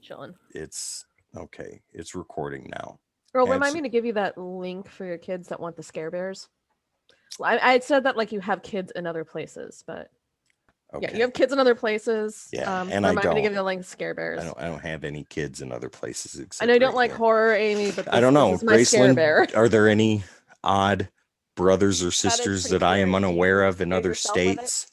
Chilling. It's okay. It's recording now. Girl, remind me to give you that link for your kids that want the Scare Bears. I said that like you have kids in other places, but yeah, you have kids in other places. Yeah, and remind I don't. me to give you the link to Scare Bears. I don't have any kids in other places except. I know you don't like horror, Amy, but I don't know. this is my Scare Bear. Are there any odd brothers or sisters that I am unaware of in other states?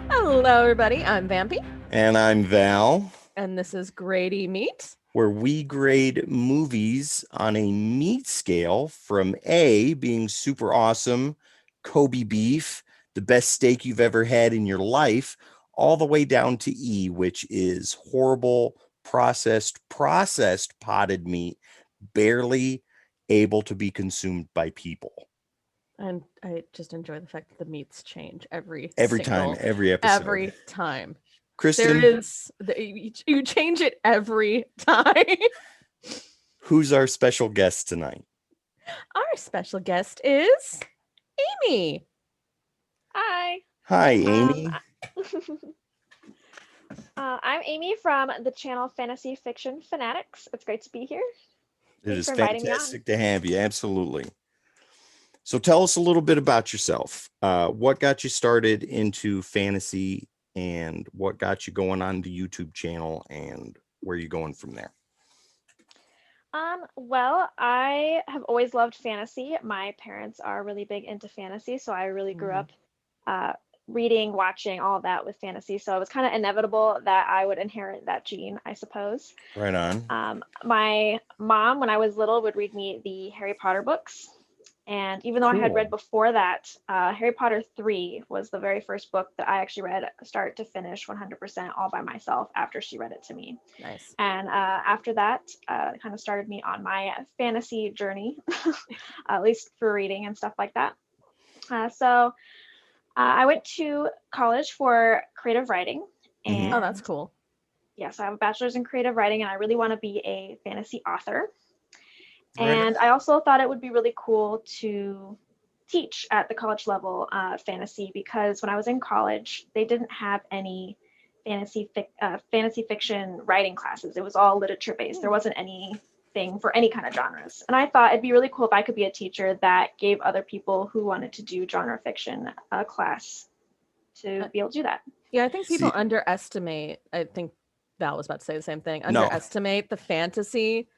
Hello, everybody. I'm Vampy. And I'm Val. And this is Grady Meat, where we grade movies on a meat scale from A, being super awesome, Kobe beef, the best steak you've ever had in your life, all the way down to E, which is horrible, processed potted meat, barely able to be consumed by people. And I just enjoy the fact that the meats change every time, every episode. Every time. Kristen, you change it every time. Who's our special guest tonight? Our special guest is Amy. Hi. Hi, Amy. I'm Amy from the channel Fantasty Fiction Fanatics. It's great to be here. It is fantastic to have you. Absolutely. So tell us a little bit about yourself. What got you started into fantasy and what got you going on the YouTube channel and where are you going from there? Well, I have always loved fantasy. My parents are really big into fantasy, so I really grew up reading, watching, all of that with fantasy. So it was kind of inevitable that I would inherit that gene, I suppose. Right on. My mom, when I was little, would read me the Harry Potter books. And even though I had read before that, Harry Potter 3 was the very first book that I actually read start to finish 100% all by myself after she read it to me. Nice. And after that, it kind of started me on my fantasy journey, at least for reading and stuff like that. So I went to college for creative writing. And oh, that's cool. Yes, I have a bachelor's in creative writing and I really want to be a fantasy author. And I also thought it would be really cool to teach at the college level fantasy because when I was in college, they didn't have any fantasy fiction writing classes. It was all literature based. There wasn't anything for any kind of genres. And I thought it'd be really cool if I could be a teacher that gave other people who wanted to do genre fiction a class to be able to do that. Yeah, I think people underestimate, I think Val was about to say the same thing, underestimate the fantasy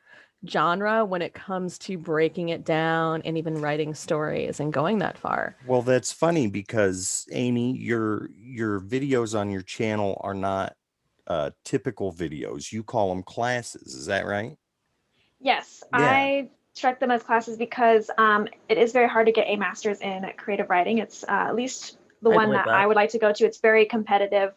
genre when it comes to breaking it down and even writing stories and going that far. Well, that's funny because Amy, your videos on your channel are not typical videos. You call them classes. Is that right? Yes, yeah. I struck them as classes because it is very hard to get a master's in creative writing. It's at least the one that I would like to go to. It's very competitive.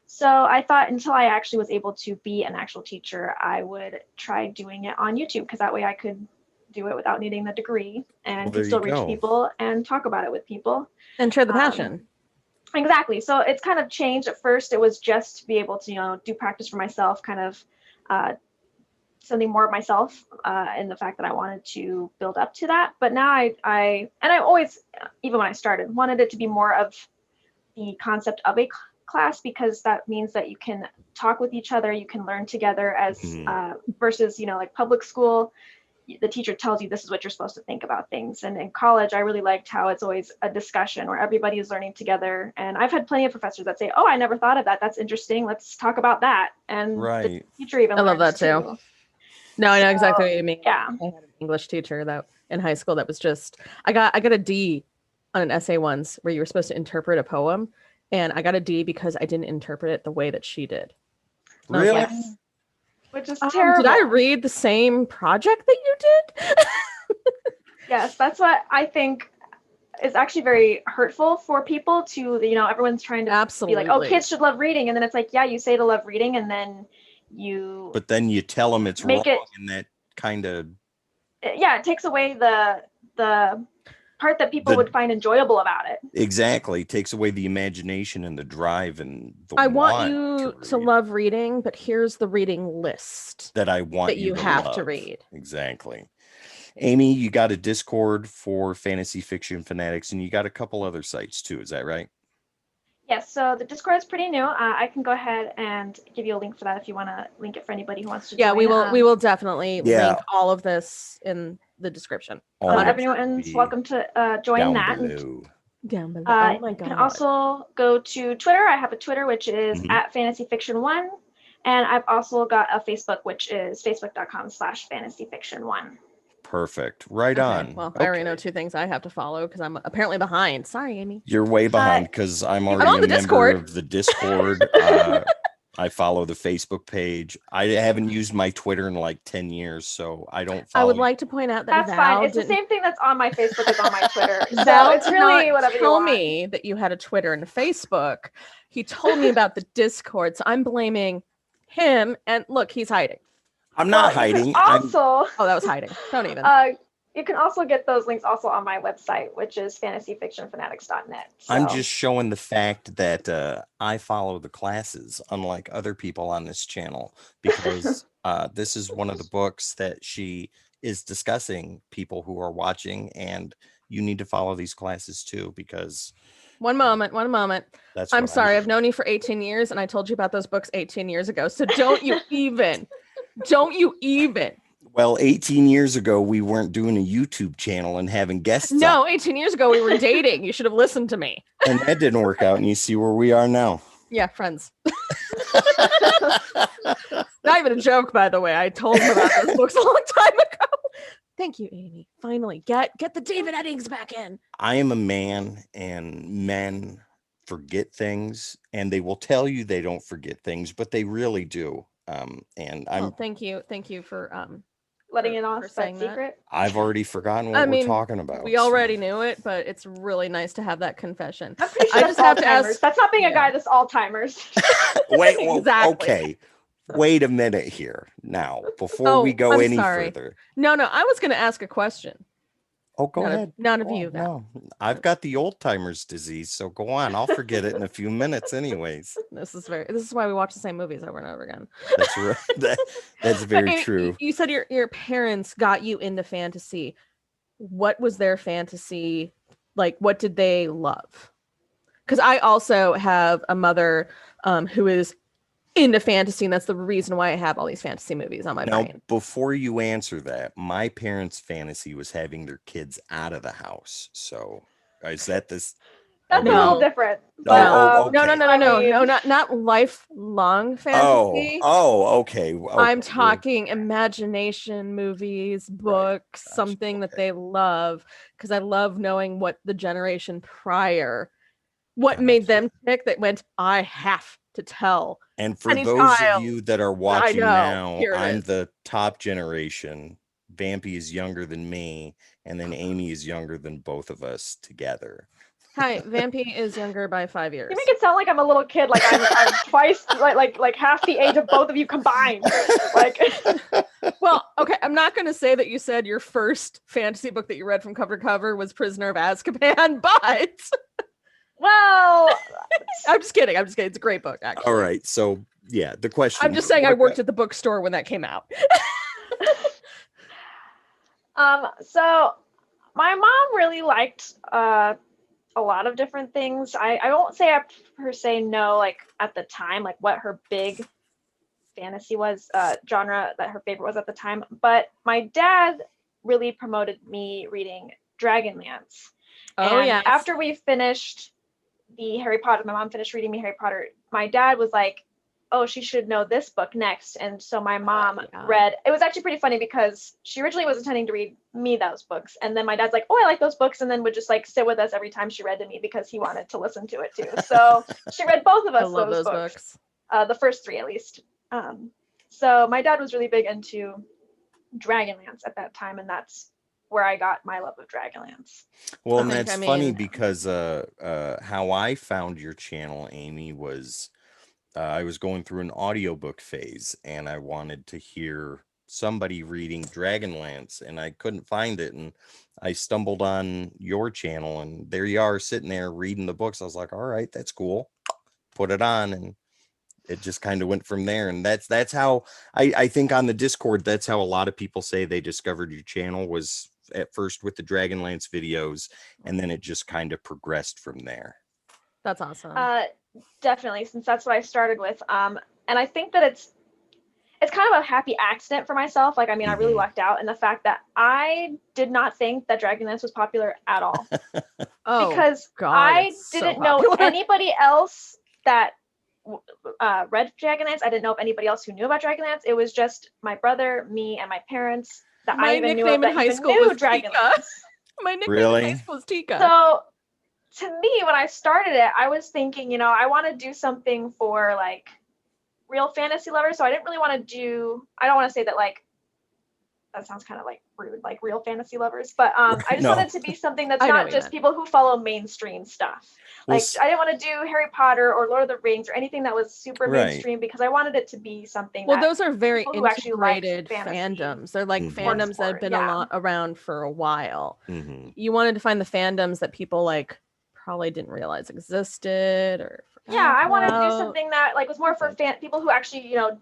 So I thought until I actually was able to be an actual teacher, I would try doing it on YouTube because that way I could do it without needing the degree and could still reach people and talk about it with people. And share the passion. Exactly. So it's kind of changed. At first, it was just to be able to, do practice for myself, kind of something more of myself in the fact that I wanted to build up to that. But now I always, even when I started, wanted it to be more of the concept of a class because that means that you can talk with each other, you can learn together as versus like public school, the teacher tells you this is what you're supposed to think about things. And in college I really liked how it's always a discussion where everybody is learning together. And I've had plenty of professors that say, oh, I never thought of that, that's interesting, let's talk about that. And the teacher even I love that too. No, I know exactly what you mean. Yeah, I had an English teacher that in high school that was just I got a D on an essay once where you were supposed to interpret a poem. And I got a D because I didn't interpret it the way that she did. Really? Like, which is terrible. Did I read the same project that you did? Yes, that's what I think is actually very hurtful for people to, everyone's trying to be like, oh, kids should love reading. And then it's like, yeah, you say to love reading and then you... But then you tell them it's wrong and that kind of... Yeah, it takes away the part that people would find enjoyable about it. Exactly. Takes away the imagination and the drive and the I want you to love reading, but here's the reading list that I want that you have to read. Exactly. Amy, you got a Discord for Fantasy Fiction Fanatics, and you got a couple other sites too. Is that right? Yes, so the Discord is pretty new. I can go ahead and give you a link for that if you want to link it for anybody who wants to join. We will definitely link all of this in the description. Everyone's welcome to join that. Down below. Oh my God. You can also go to Twitter. I have a Twitter, which is @FantasyFiction1. And I've also got a Facebook, which is facebook.com/fantasyfiction1. Perfect. Right on. Well, I already know 2 things I have to follow because I'm apparently behind. Sorry, Amy. You're way behind because I'm already a member of the Discord. I follow the Facebook page. I haven't used my Twitter in like 10 years, so I don't follow. I would like to point out that that's fine. It's the same thing that's on my Facebook as on my Twitter. So it's really whatever you want. Tell me that you had a Twitter and a Facebook. He told me about the Discord, so I'm blaming him. And look, he's hiding. I'm not hiding. Also, that was hiding. Don't even. You can also get those links also on my website, which is fantasyfictionfanatics.net. So. I'm just showing the fact that I follow the classes, unlike other people on this channel, because this is one of the books that she is discussing, people who are watching, and you need to follow these classes too, because... One moment. I'm sorry. I've known you for 18 years, and I told you about those books 18 years ago, so don't you even... Well, 18 years ago, we weren't doing a YouTube channel and having guests. No, 18 years ago, we were dating. You should have listened to me. And that didn't work out, and you see where we are now. Yeah, friends. Not even a joke, by the way. I told him about those books a long time ago. Thank you, Amy. Finally, get the David Eddings back in. I am a man, and men forget things, and they will tell you they don't forget things, but they really do. And I'm thank you for letting it off that secret. I've already forgotten what we're talking about. We already knew it, but it's really nice to have that confession. I'm pretty sure I just have to ask. That's not being a guy. That's Alzheimer's. Wait, exactly. Okay. Wait a minute here. Now, before we go any further. No, I was going to ask a question. Oh, go ahead. None of you. No, I've got the old timers disease, so go on. I'll forget it in a few minutes, anyways. This is why we watch the same movies over and over again. That's right. That's very true. You said your parents got you into fantasy. What was their fantasy like? What did they love? Because I also have a mother who is into fantasy, and that's the reason why I have all these fantasy movies on my brain. Before you answer that, my parents' fantasy was having their kids out of the house. So is that this? That's a little different. Okay. No, not lifelong fantasy. Okay. I'm talking imagination movies, books, something that they love, because I love knowing what the generation prior, what made them tick, that went, I have to tell. And for those of you that are watching now, I'm the top generation. Vampy is younger than me, and then Amy is younger than both of us together. Hi, Vampy is younger by 5 years. You make it sound like I'm a little kid, like I'm twice, like half the age of both of you combined. Well, okay, I'm not going to say that you said your first fantasy book that you read from cover to cover was Prisoner of Azkaban, but well, I'm just kidding. It's a great book, actually. All right, so yeah, the question. I'm just saying I worked at the bookstore when that came out. So my mom really liked a lot of different things. I won't say I per se know, like at the time, like what her big fantasy was, genre that her favorite was at the time. But my dad really promoted me reading Dragonlance. Yeah. After we finished the Harry Potter, my mom finished reading me Harry Potter. My dad was like, oh, she should know this book next. And so my mom read, it was actually pretty funny because she originally was intending to read me those books. And then my dad's like, oh, I like those books. And then would just like sit with us every time she read to me because he wanted to listen to it too. So she read both of us those books. The first 3 at least. So my dad was really big into Dragonlance at that time. And that's where I got my love of Dragonlance. Well, and that's funny because how I found your channel, Amy, was I was going through an audiobook phase and I wanted to hear somebody reading Dragonlance, and I couldn't find it, and I stumbled on your channel, and there you are sitting there reading the books. I was like, all right, that's cool. Put it on, and it just kind of went from there. And that's how I think on the Discord, that's how a lot of people say they discovered your channel, was at first with the Dragonlance videos, and then it just kind of progressed from there. That's awesome. Definitely, since that's what I started with. And I think that it's kind of a happy accident for myself. Like, I mean, I really lucked out in the fact that I did not think that Dragonlance was popular at all. Because I didn't know anybody else that read Dragonlance. I didn't know of anybody else who knew about Dragonlance. It was just my brother, me, and my parents that I even knew of that even knew Dragonlance. My nickname in high school was Tika. So to me, when I started it, I was thinking, you know, I want to do something for like real fantasy lovers. So I didn't really want to do, I don't want to say that like, that sounds kind of like rude, like real fantasy lovers, but I just wanted to be something that's not just people who follow mainstream stuff. Like, I didn't want to do Harry Potter or Lord of the Rings or anything that was super mainstream, because I wanted it to be something well, those are very integrated fandoms. They're like fandoms that have been around for a while. You wanted to find the fandoms that people like probably didn't realize existed, or I wanted to do something that like was more for people who actually, you know,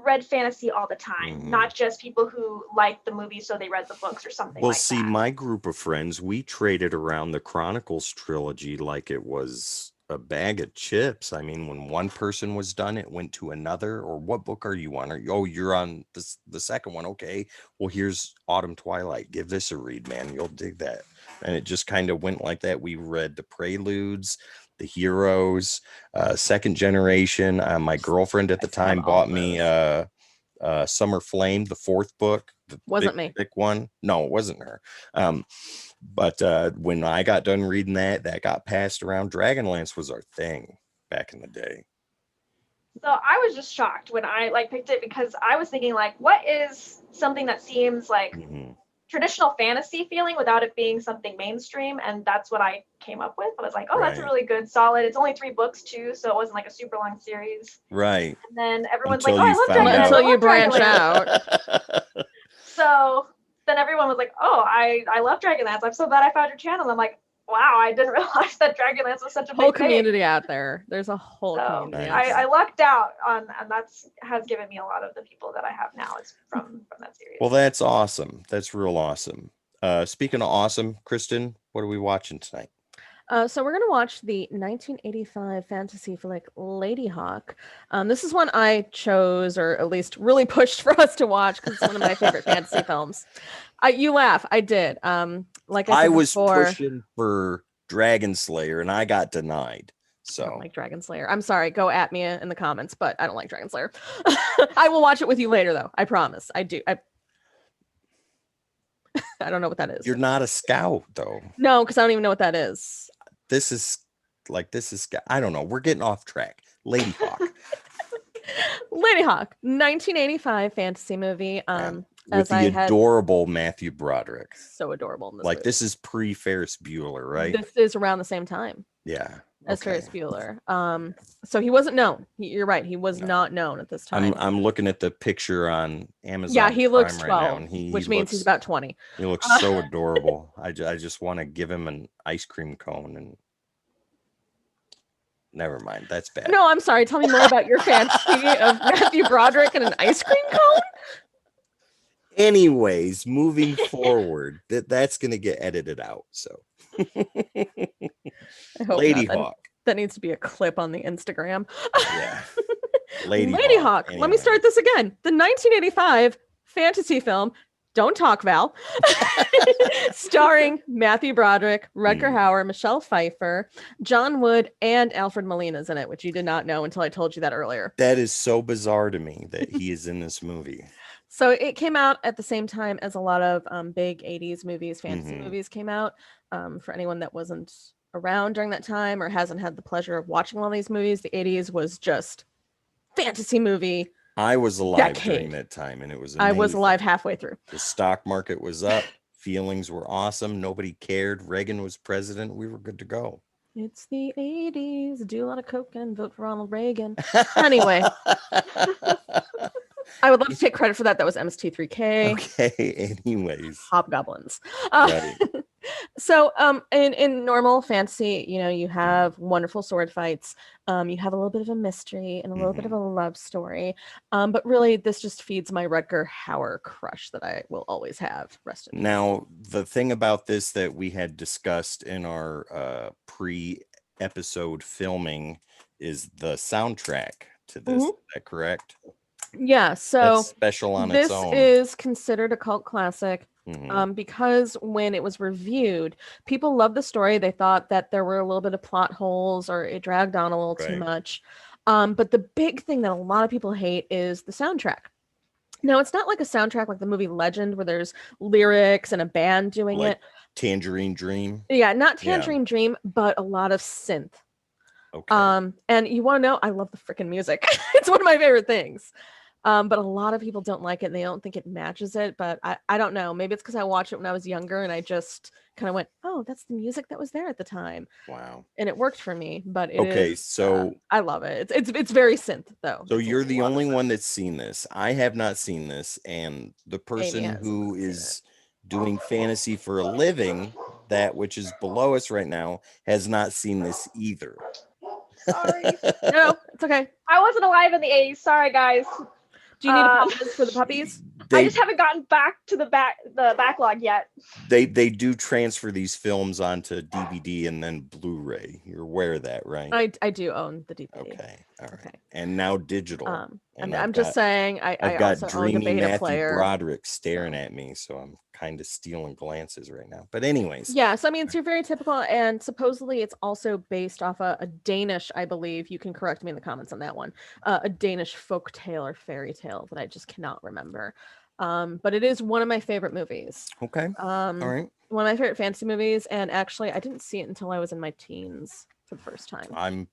read fantasy all the time, not just people who liked the movie so they read the books or something like that. Well, see, my group of friends, we traded around the Chronicles trilogy like it was a bag of chips. I mean, when one person was done, it went to another. Or what book are you on? You're on the second one. Okay, well, here's Autumn Twilight. Give this a read, man. You'll dig that. And it just kind of went like that. We read the Preludes, the Heroes, Second Generation. My girlfriend at the time bought me Summer Flame, the fourth book. Wasn't me. Big one. No, it wasn't her. But when I got done reading that got passed around. Dragonlance was our thing back in the day. So I was just shocked when I like picked it, because I was thinking like, what is something that seems like traditional fantasy feeling without it being something mainstream? And that's what I came up with. I was like, oh, that's a really good solid. It's only 3 books too, so it wasn't like a super long series. Right. And then everyone's like, oh, I love Dragonlance. Until you branch out. So then everyone was like, oh, I love Dragonlance. I'm so glad I found your channel. I'm like, wow, I didn't realize that Dragonlance was such a whole big community thing. out there. There's a whole community. I lucked out on, and that's has given me a lot of the people that I have now is from that series. Well, that's awesome. That's real awesome. Speaking of awesome, Kristen, what are we watching tonight? So we're going to watch the 1985 fantasy flick LADYHAWKE. This is one I chose, or at least really pushed for us to watch, because it's one of my favorite fantasy films. You laugh. I did. Like I said was before, pushing for Dragon Slayer, and I got denied. So I don't like Dragon Slayer. I'm sorry. Go at me in the comments, but I don't like Dragon Slayer. I will watch it with you later, though. I promise. I do. I don't know what that is. You're not a scout, though. No, because I don't even know what that is. This is I don't know. We're getting off track. LADYHAWKE. LADYHAWKE, 1985 fantasy movie. With the adorable Matthew Broderick. So adorable. Like, this is pre-Ferris Bueller, right? This is around the same time. Yeah. As Ferris Bueller. So he wasn't known. You're right. He was not known at this time. I'm looking at the picture on Amazon. Yeah, he looks Prime 12, right now, which means he's about 20. He looks so adorable. I just want to give him an ice cream cone, and never mind. That's bad. No, I'm sorry. Tell me more about your fantasy of Matthew Broderick and an ice cream cone. Anyways, moving forward, that's going to get edited out. So, LADYHAWKE. That needs to be a clip on the Instagram. Yeah. LADYHAWKE. Anyway. Let me start this again. The 1985 fantasy film, Don't Talk, Val, starring Matthew Broderick, Rutger Hauer, Michelle Pfeiffer, John Wood, and Alfred Molina's in it, which you did not know until I told you that earlier. That is so bizarre to me that he is in this movie. So it came out at the same time as a lot of big 80s movies, fantasy movies came out. For anyone that wasn't around during that time or hasn't had the pleasure of watching all these movies, the 80s was just fantasy movie. I was alive during that time, and it was amazing. I was alive halfway through. The stock market was up. Feelings were awesome. Nobody cared. Reagan was president. We were good to go. It's the 80s. Do a lot of coke and vote for Ronald Reagan. Anyway. I would love to take credit for that. That was MST3K. Okay, anyways. Hobgoblins. Right. So in normal fantasy, you have wonderful sword fights. You have a little bit of a mystery and a little bit of a love story. But really this just feeds my Rutger Hauer crush that I will always have. Rest in peace. Now, the thing about this that we had discussed in our pre-episode filming is the soundtrack to this. Is that correct? Yeah, so that's special on its own. This is considered a cult classic. Because when it was reviewed, people loved the story. They thought that there were a little bit of plot holes or it dragged on a little too much. But the big thing that a lot of people hate is the soundtrack. Now, it's not like a soundtrack like the movie Legend where there's lyrics and a band doing like it. Tangerine Dream. Yeah, not Tangerine Dream, but a lot of synth. Okay. And you want to know, I love the freaking music. It's one of my favorite things. But a lot of people don't like it and they don't think it matches it. But I don't know. Maybe it's because I watched it when I was younger and I just kind of went, oh, that's the music that was there at the time. Wow. And it worked for me. But so I love it. It's very synth though. So you're the only one that's seen this. I have not seen this. And the person who is doing fantasy for a living, that which is below us right now, has not seen this either. Sorry. No, it's okay. I wasn't alive in the 80s. Sorry, guys. Do you need apologies for the puppies? I just haven't gotten back to the backlog yet. They do transfer these films onto DVD and then Blu-ray. You're aware of that, right? I do own the DVD. Okay, all right. Okay. And now digital. And I'm just saying, I've got also dreamy own the beta Matthew player. Broderick staring at me, so I'm kind of stealing glances right now. But anyways. Yeah, so I mean, it's your very typical, and supposedly it's also based off a Danish, I believe. You can correct me in the comments on that one. A Danish folk tale or fairy tale that I just cannot remember. But it is one of my favorite movies. Okay. All right. One of my favorite fantasy movies, and actually, I didn't see it until I was in my teens for the first time.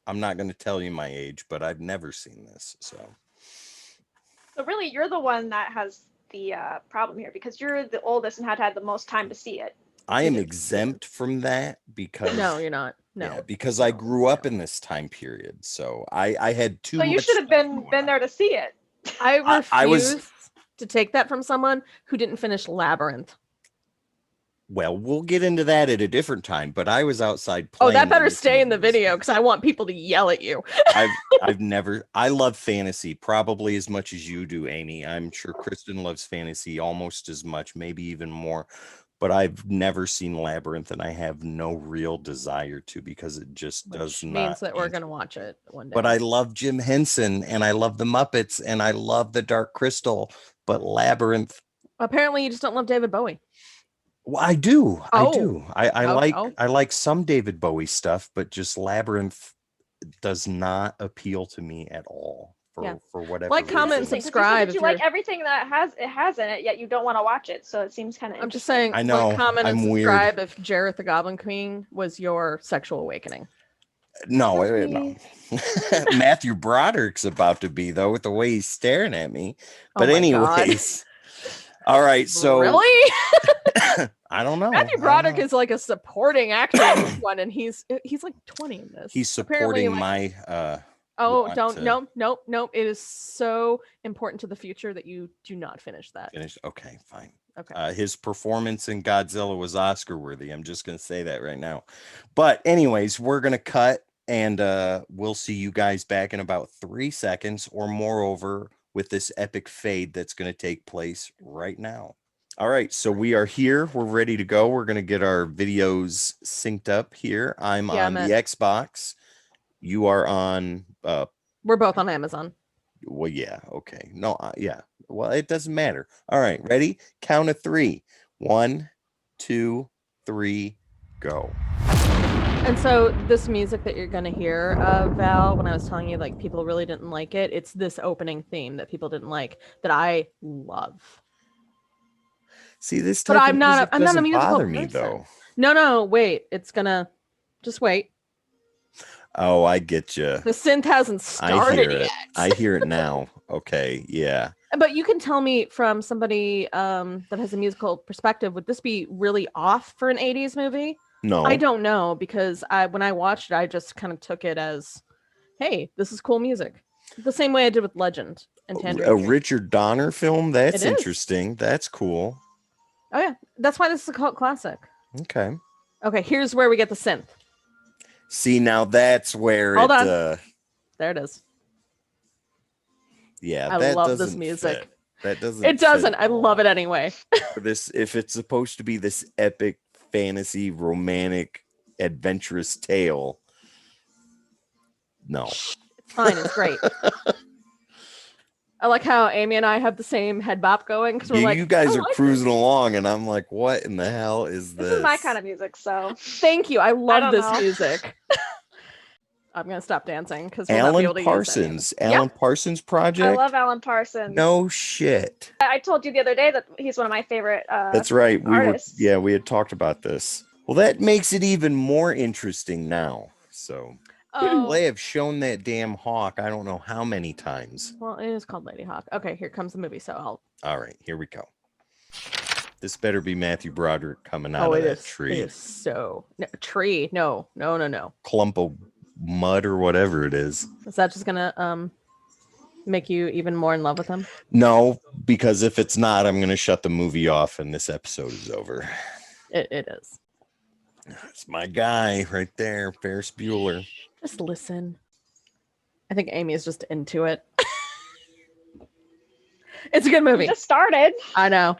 I'm not going to tell you my age, but I've never seen this, so. So really, you're the one that has the problem here because you're the oldest and had the most time to see it. I am exempt from that because no, you're not. No, yeah, because I grew up in this time period, so I had too. So you should have been there to see it. I refuse to take that from someone who didn't finish Labyrinth. Well, we'll get into that at a different time, but I was outside playing. Oh, that better stay in the video because I want people to yell at you. I love fantasy probably as much as you do, Amy. I'm sure Kristen loves fantasy almost as much, maybe even more, but I've never seen Labyrinth and I have no real desire to because it just does not. Means that we're going to watch it one day. But I love Jim Henson and I love the Muppets and I love the Dark Crystal, but Labyrinth. Apparently you just don't love David Bowie. Well, I do. I like some David Bowie stuff, but just Labyrinth does not appeal to me at all for whatever. Like, comment, and subscribe. You like everything that has in it, yet you don't want to watch it. So it seems kind of. I'm just saying. I know. Like, comment and I'm subscribe weird. if Jareth the Goblin Queen was your sexual awakening. No. Matthew Broderick's about to be though with the way he's staring at me. But anyways. All right, so really, I don't know. Matthew Broderick is like a supporting actor in this one, and he's like 20 in this. He's supporting my. Nope. It is so important to the future that you do not finish that. Okay, fine. Okay. His performance in Godzilla was Oscar worthy. I'm just gonna say that right now. But anyways, we're gonna cut, and we'll see you guys back in about 3 seconds, or moreover, with this epic fade that's going to take place right now. All right, so we are here. We're ready to go. We're going to get our videos synced up here. I'm on the Xbox. You are on... We're both on Amazon. Well, yeah, okay. No, yeah. Well, it doesn't matter. All right, ready? Count of 3. 1, 2, 3, go. And so this music that you're going to hear, Val, when I was telling you, like, people really didn't like it, it's this opening theme that people didn't like that I love. See, this type of music doesn't bother me, though. No, wait. It's going to... Just wait. Oh, I get you. The synth hasn't started yet. I hear it now. Okay, yeah. But you can tell me from somebody that has a musical perspective, would this be really off for an 80s movie? No, I don't know, because when I watched it, I just kind of took it as, hey, this is cool music. The same way I did with Legend and Tangerine A Dream. Richard Donner film? That's It is. interesting. That's cool. Oh yeah, that's why this is a cult classic. Okay. Okay, here's where we get the synth. See, now that's where Hold it on. There it is. Yeah, I that love doesn't this music. fit. That doesn't It doesn't. fit I at love all. it anyway. For this, if it's supposed to be this epic fantasy romantic adventurous tale, no. It's fine. It's great. I like how Amy and I have the same head bop going because we're like, you guys I are like cruising this. along, and I'm like, what in the hell is this? This is my kind of music, so Thank you. I love don't this know. music. I'm gonna stop dancing because we'll not be Alan able to Parsons. use any of it. Alan Parsons project. I love Alan Parsons. No shit. I told you the other day that he's one of my favorite. That's right. artists. We had talked about this. Well, that makes it even more interesting now. So, Oh, they have shown that damn hawk. I don't know how many times. well, it is called Ladyhawke. Okay, here comes the movie. So I'll. All right, here we go. This better be Matthew Broderick coming out Oh, of it that is. tree. It is so tree. No. Clump of mud or whatever it is. Is that just gonna make you even more in love with him? No, because if it's not, I'm gonna shut the movie off and this episode is over. It is. It's my guy right there, Ferris Bueller. Just listen. I think Amy is just into it. It's a good movie. We just started. I know.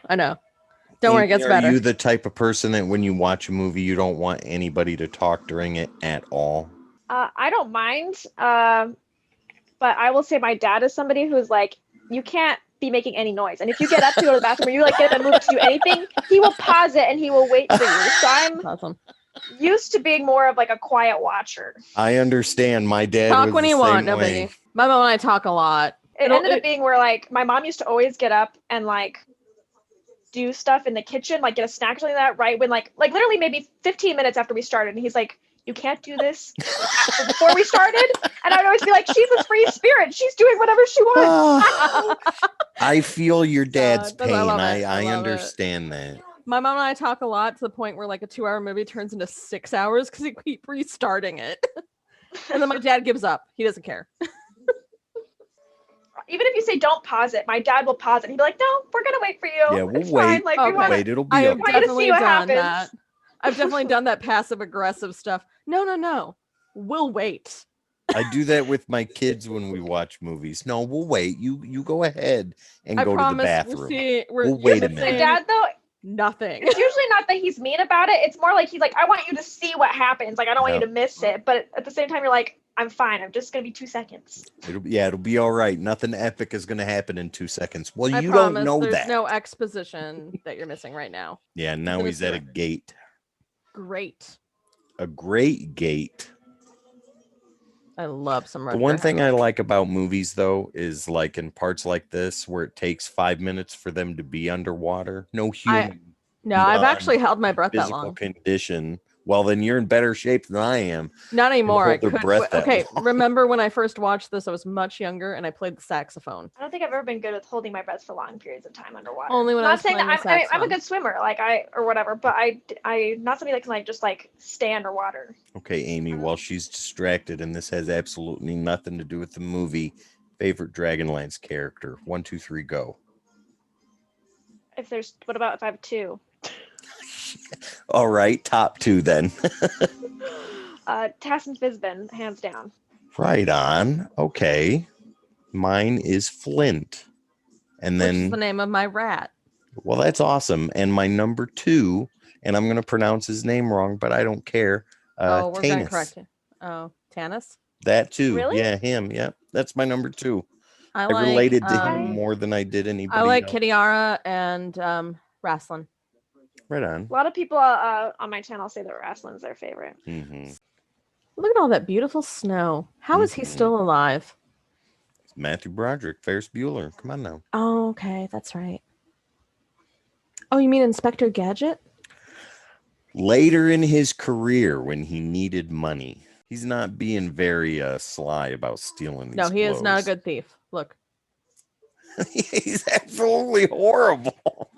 Don't worry, it gets better. Are you the type of person that when you watch a movie, you don't want anybody to talk during it at all? I don't mind, but I will say my dad is somebody who's like, you can't be making any noise, and if you get up to go to the bathroom or you like get up and move to do anything, he will pause it and he will wait for you. So I'm Awesome. used to being more of like a quiet watcher. I understand. My dad Talk was when the you same want, no way. biggie. My mom and I talk a lot. It ended up being where like my mom used to always get up and like do stuff in the kitchen, like get a snack or something like that, right when like literally maybe 15 minutes after we started, and he's like, you can't do this before we started. And I'd always be like, she's a free spirit, she's doing whatever she wants. I feel your dad's but I pain. love it. I I love it. understand that. My mom and I talk a lot to the point where like a 2-hour movie turns into 6 hours because we keep restarting it. And then my dad gives up. He doesn't care. Even if you say don't pause it, my dad will pause it. He'd be like, no, we're gonna wait for you. Yeah, we'll It's wait. fine. Like we Okay. want Wait, it'll be I have okay. want you to definitely see what done happens. that. I've definitely done that passive aggressive stuff. No. We'll wait. I do that with my kids when we watch movies. No, we'll wait. You go ahead and I go promise to the bathroom. we'll see. We'll wait a My minute. dad though, Nothing. it's usually not that he's mean about it. It's more like he's like, I want you to see what happens. Like I don't want Yeah. you to miss it. But at the same time, you're like, I'm fine. I'm just gonna be 2 seconds. It'll be all right. Nothing epic is going to happen in 2 seconds. Well, I you promise don't know there's that. no exposition that you're missing right now. Yeah, now gonna he's at a do it. gate. Great. A great gate. I love some The one thing I like about movies, though, is like in parts like this where it takes 5 minutes for them to be underwater. No human No, I've beyond actually held my breath that physical long. condition. Well, then you're in better shape than I am. Not anymore. I hold their could. breath that Okay, long. remember when I first watched this? I was much younger and I played the saxophone. I don't think I've ever been good with holding my breath for long periods of time underwater. Only when I not was saying playing that the I'm a saxophone. good swimmer, like or whatever, but I not somebody that can like just like stay underwater. Okay, Amy, while she's distracted, and this has absolutely nothing to do with the movie, favorite Dragonlance character. 1, 2, 3, go. What about if I have 2? All right, top 2 then. Tassin Fizbin, hands down. Right on. Okay. Mine is Flint. And Which is then, the name of my rat. well, that's awesome. And my number 2, and I'm going to pronounce his name wrong, but I don't care. Oh, we're going to Tanis. correct you. Oh, Tanis? That too. Really? Yeah, him. Yeah, that's my number 2. I I like, related to him um, more than I did anybody I like else. Kitiara and Rasslin. Right on. A lot of people on my channel say that Wrestlin's their favorite. Mm-hmm. Look at all that beautiful snow. How is he Mhm. still alive? Matthew Broderick, Ferris Bueller. Come on now. Oh, okay, that's right. Oh, you mean Inspector Gadget? Later in his career, when he needed money, he's not being very sly about stealing these No, he is not a clothes. good thief. Look. He's absolutely horrible.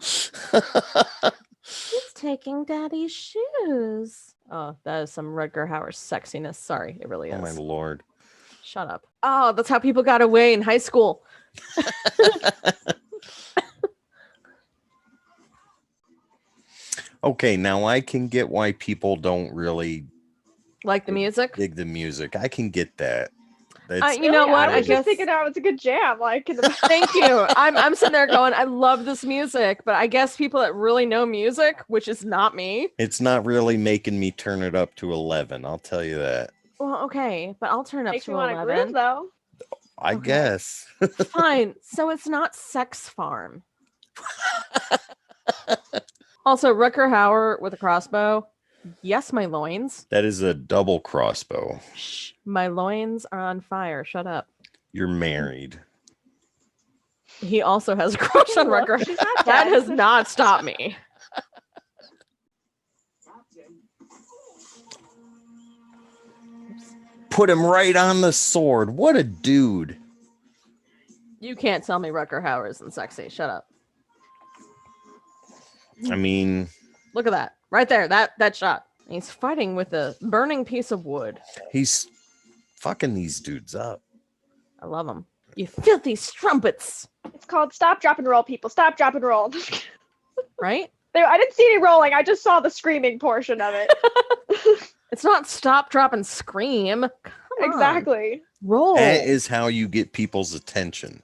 He's taking Daddy's shoes. Oh, that is some Rutger Hauer sexiness. Sorry, it really Oh my is. lord. Shut up. Oh, that's how people got away in high school. Okay, now I can get why people don't really like the music. Dig the music. I can get that. You know what? I was just thinking it was a good jam. Like, thank you. I'm sitting there going, I love this music, but I guess people that really know music, which is not me, it's not really making me turn it up to 11. I'll tell you that. Well, okay, but I'll turn it up makes to me 11. Groove, though. I guess. Fine. So it's not Sex Farm. Also, Rutger Hauer with a crossbow. Yes, my loins. That is a double crossbow. Shh, my loins are on fire. Shut up. You're married. He also has a crush on Rutger. That has not stopped me. Put him right on the sword. What a dude. You can't tell me Rutger Hauer isn't sexy. Shut up. I mean, look at that. Right there. That shot. He's fighting with a burning piece of wood. He's fucking these dudes up. I love him. You filthy strumpets. It's called Stop, Drop, and Roll, people. Stop, Drop, and Roll. Right? I didn't see any rolling. I just saw the screaming portion of it. It's not stop, drop, and scream. Come exactly. On. Roll. That is how you get people's attention.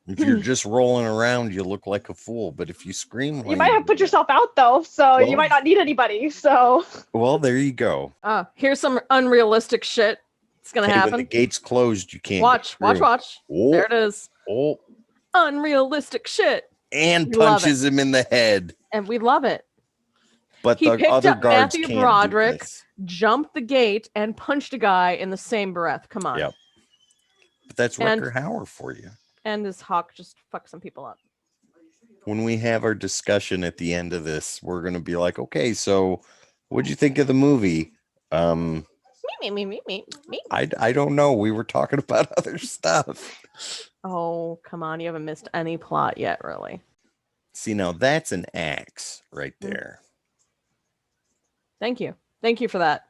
If you're just rolling around, you look like a fool. But if you scream, you might have put yourself out though, so you might not need anybody. So, well, there you go. Here's some unrealistic shit. It's gonna happen. When the gate's closed, you can't watch. Oh. There it is. Oh, unrealistic shit. And punches him in the head, and we love it. But he the picked other up guards Matthew can't Broderick, do this. Jumped the gate, and punched a guy in the same breath. Come on. Yep. But that's Rutger Hauer for you. And his hawk just fucks some people up. When we have our discussion at the end of this, we're going to be like, okay, so what'd you think of the movie? Me. I don't know. We were talking about other stuff. Oh, come on. You haven't missed any plot yet, really. See, now that's an axe right there. Thank you. Thank you for that.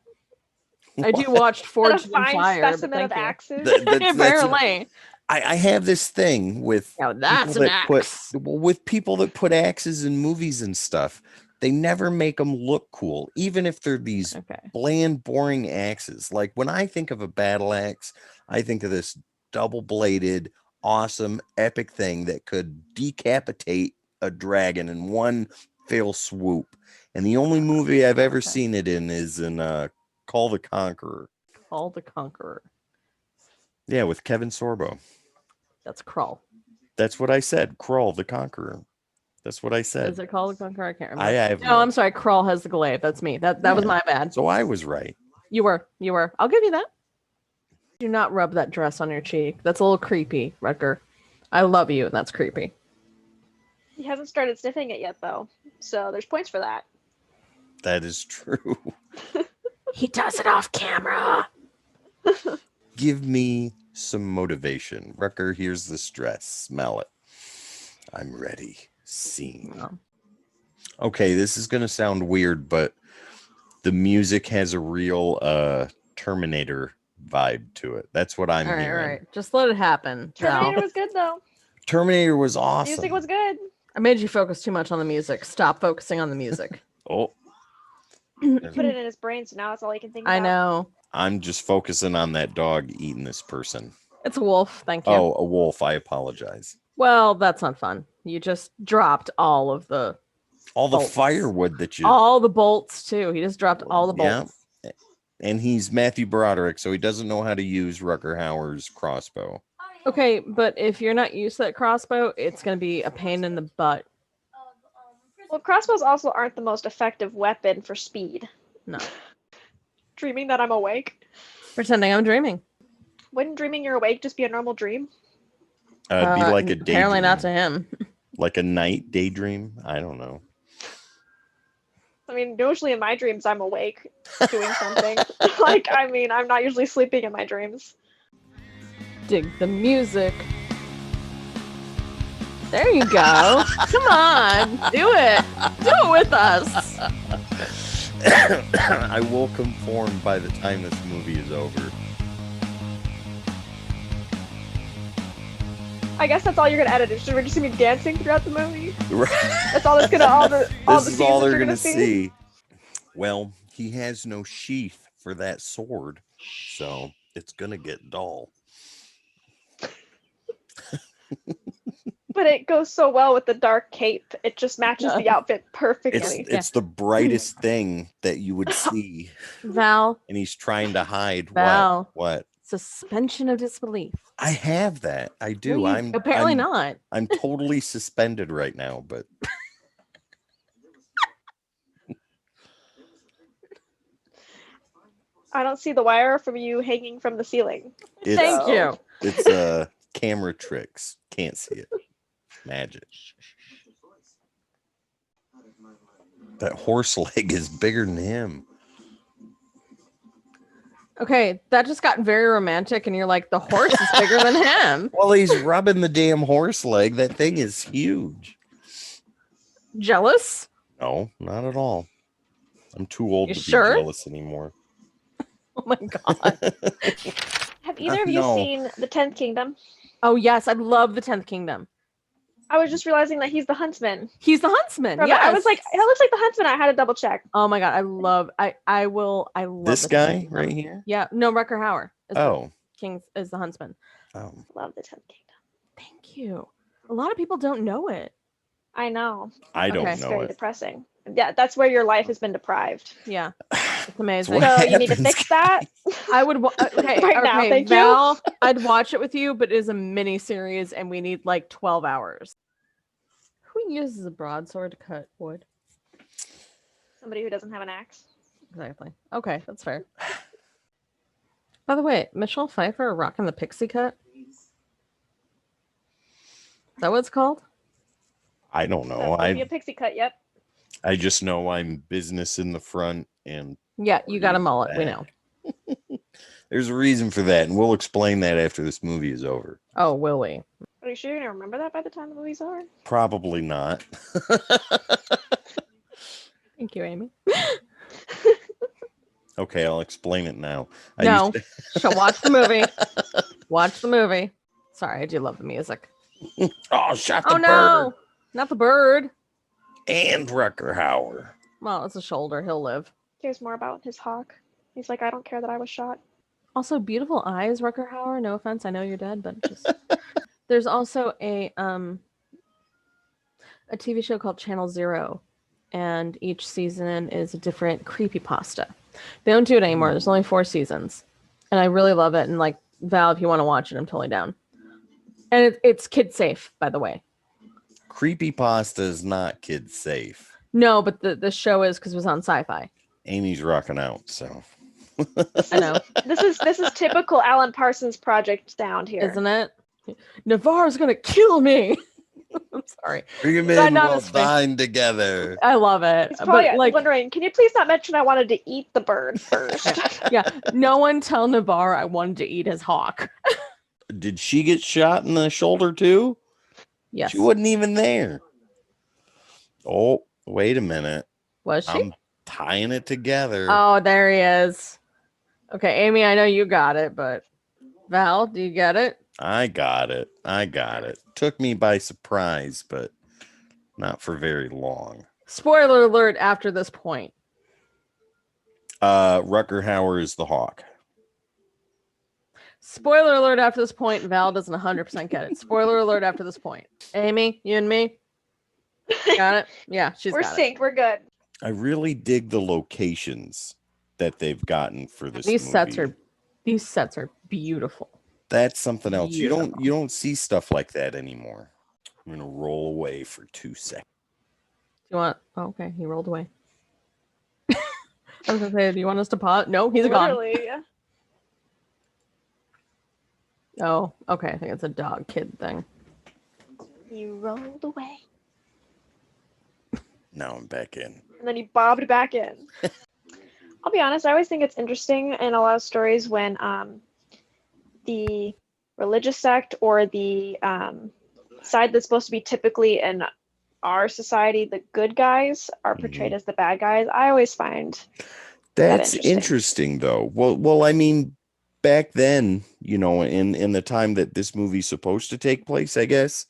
I do watch Forged in Fire. Specimen of axes. Apparently. I have this thing with that's an axe. With people that put axes in movies and stuff. They never make them look cool, even if they're these bland, boring axes. Like when I think of a battle axe, I think of this double-bladed, awesome, epic thing that could decapitate a dragon in one fell swoop. And the only movie I've ever seen it in is in Call the Conqueror. Call the Conqueror. Yeah, with Kevin Sorbo. That's Krull. That's what I said. Krull the Conqueror. That's what I said. Is it called the Conqueror? I can't remember. I have no, I'm sorry. Krull has the glaive. That's me. That was my bad. So I was right. You were. I'll give you that. Do not rub that dress on your cheek. That's a little creepy, Rutger. I love you, and that's creepy. He hasn't started sniffing it yet, though. So there's points for that. That is true. He does it off camera. Give me some motivation. Rutger, here's this dress. Smell it. I'm ready. Scene. Oh. Okay, this is going to sound weird, but the music has a real Terminator vibe to it. That's what I'm hearing. All right. Just let it happen. Terminator was good, though. Terminator was awesome. Music was good. I made you focus too much on the music. Stop focusing on the music. Oh. Put it in his brain, so now that's all he can think about. I know. I'm just focusing on that dog eating this person. It's a wolf. Thank you. Oh, a wolf. I apologize. Well, that's not fun. You just dropped all the bolts. Firewood that you... All the bolts, too. He just dropped all the bolts. Yeah. And he's Matthew Broderick, so he doesn't know how to use Rutger Hauer's crossbow. Okay, but if you're not used to that crossbow, it's going to be a pain in the butt. Well, crossbows also aren't the most effective weapon for speed. No. Dreaming that I'm awake. Pretending I'm dreaming. Wouldn't dreaming you're awake just be a normal dream? It'd be like a daydream. Apparently not to him. Like a night daydream? I don't know. I mean, usually in my dreams, I'm awake doing something. I'm not usually sleeping in my dreams. Dig the music. There you go. Come on. Do it. Do it with us. I will conform by the time this movie is over. I guess that's all you're gonna edit. We're just gonna be dancing throughout the movie. Right. That's all that's gonna all the This is scenes all that they're you're gonna gonna see. see. Well, he has no sheath for that sword, so it's gonna get dull. But it goes so well with the dark cape. It just matches the outfit perfectly. It's the brightest thing that you would see. Val. And he's trying to hide Val. what? Suspension of disbelief. I have that. I do. Well, apparently not. I'm totally suspended right now, but I don't see the wire from you hanging from the ceiling. Thank you. It's camera tricks. Can't see it. Magic. That horse leg is bigger than him. Okay, that just got very romantic, and you're like, the horse is bigger than him. Well, he's rubbing the damn horse leg. That thing is huge. Jealous? No, not at all. I'm too old to be jealous anymore. Oh my god. Have either of you seen The 10th Kingdom? Oh yes, I love The 10th Kingdom. I was just realizing that he's the huntsman. He's the huntsman. Yeah, I was like, it looks like the huntsman. I had to double check. Oh my god, I love this guy right here. Yeah, no, Rutger Hauer. Is the huntsman. Oh, love The 10th Kingdom. Thank you. A lot of people don't know it. I know. I don't know it's very it. Depressing. Yeah, that's where your life has been deprived. Yeah, it's amazing. So you need to fix that. I would. Okay, now, thank Val, you. I'd watch it with you, but it is a mini series, and we need like 12 hours. Who uses a broadsword to cut wood? Somebody who doesn't have an axe. Exactly. Okay, that's fair. By the way, Michelle Pfeiffer rocking the pixie cut. Is that what it's called? I don't know. Be a pixie cut. Yep. I just know I'm business in the front and yeah, you got a mullet. We know. There's a reason for that, and we'll explain that after this movie is over. Oh, will we? Are you sure you're gonna remember that by the time the movie's over? Probably not. Thank you, Amy. Okay, I'll explain it now. She'll watch the movie. Watch the movie. Sorry, I do love the music. Oh, shot the bird. No, not the bird. And Rutger Hauer. Well, it's a shoulder. He'll live. Cares more about his hawk. He's like, I don't care that I was shot. Also, beautiful eyes, Rutger Hauer. No offense, I know you're dead, but just there's also a TV show called Channel Zero, and each season is a different creepypasta. They don't do it anymore. There's only 4 seasons, and I really love it. And like Val, if you want to watch it, I'm totally down. And it's kid safe, by the way. Creepypasta is not kid safe. No, but the show is because it was on Sci-Fi. Amy's rocking out, so. I know. This is typical Alan Parsons project sound here, isn't it? Navarre's gonna kill me. I'm sorry. Bring him in, we'll dine together. I love it. He's probably but, like, wondering, can you please not mention I wanted to eat the bird first? Yeah. No one tell Navarre I wanted to eat his hawk. Did she get shot in the shoulder too? Yes. She wasn't even there. Oh, wait a minute. Was she? I'm tying it together. Oh, there he is. Okay, Amy, I know you got it, but Val, do you get it? I got it. Took me by surprise, but not for very long. Spoiler alert after this point. Rutger Hauer is the hawk. Spoiler alert after this point. Val doesn't 100% get it. Spoiler alert after this point. Amy, you and me? Got it? Yeah, We're synced. We're good. I really dig the locations that they've gotten for this These movie. These sets are beautiful. That's something else. Beautiful. You don't see stuff like that anymore. I'm gonna roll away for 2 seconds. Do you want? Oh, okay, he rolled away. I was gonna say, do you want us to pause? No, he's Literally. gone. Oh, okay. I think it's a dog kid thing. You rolled away. Now I'm back in. And then you bobbed back in. I'll be honest, I always think it's interesting in a lot of stories when the religious sect or the side that's supposed to be typically in our society, the good guys, are portrayed as the bad guys. I always find that's interesting though. Well, I mean, back then, in the time that this movie's supposed to take place, I guess,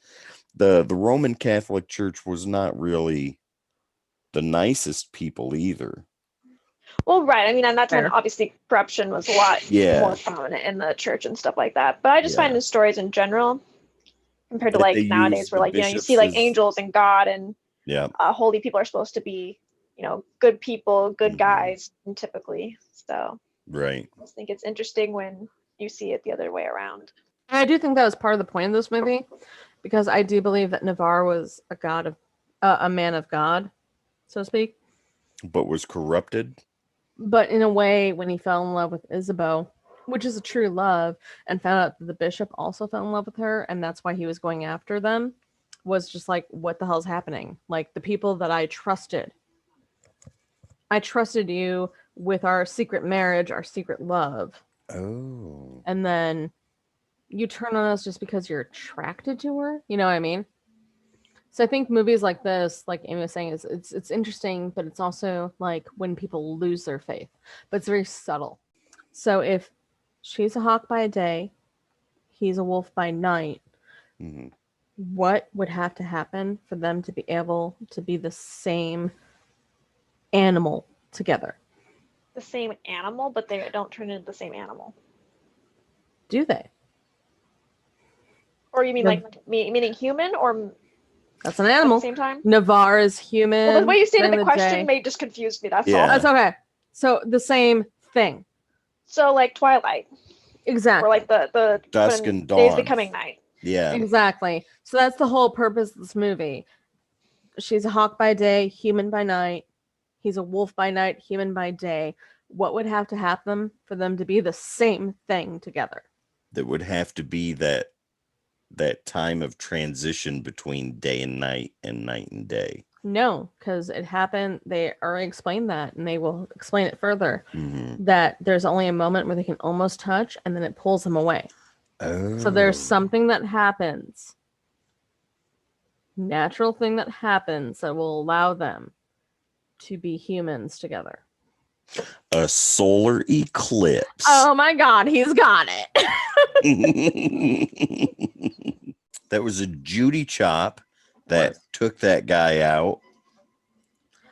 the Roman Catholic Church was not really the nicest people either. Well, right. I mean, at that time, Fair. obviously, corruption was a lot more prominent in the church and stuff like that. But I just find in stories in general, compared to that they like nowadays, use where the like you see bishops like as- angels and God and yeah, holy people are supposed to be good people, good Mhm. guys, and typically. So right. I just think it's interesting when you see it the other way around. And I do think that was part of the point of this movie, because I do believe that Navarre was a man of God, so to speak. But was corrupted. But in a way, when he fell in love with Isabeau, which is a true love, and found out that the bishop also fell in love with her, and that's why he was going after them, was just like, what the hell's happening? Like, the people that I trusted you with our secret marriage, our secret love. Oh. And then you turn on us just because you're attracted to her. You know what I mean? So I think movies like this, like Amy was saying, it's interesting, but it's also like when people lose their faith. But it's very subtle. So if she's a hawk by day, he's a wolf by night, Mhm. what would have to happen for them to be able to be the same animal together? The same animal, but they don't turn into the same animal. Do they? Or you mean like meaning human, or that's an animal at the same time? Navarre is human. Well, the way you stated the question day. may just confuse me. That's Yeah. all. That's okay. So the same thing. So like Twilight, Exactly. or like the Dusk when and dawn. days becoming night. Yeah. Exactly. So that's the whole purpose of this movie. She's a hawk by day, human by night. He's a wolf by night, human by day. What would have to happen for them to be the same thing together? There would have to be that time of transition between day and night and day. No, because it happened. They already explained that, and they will explain it further. Mm-hmm. That there's only a moment where they can almost touch, and then it pulls them away. Oh. So there's something that happens, natural thing that happens that will allow them to be humans together. A solar eclipse. Oh my God, he's got it. That was a Judy chop that took that guy out.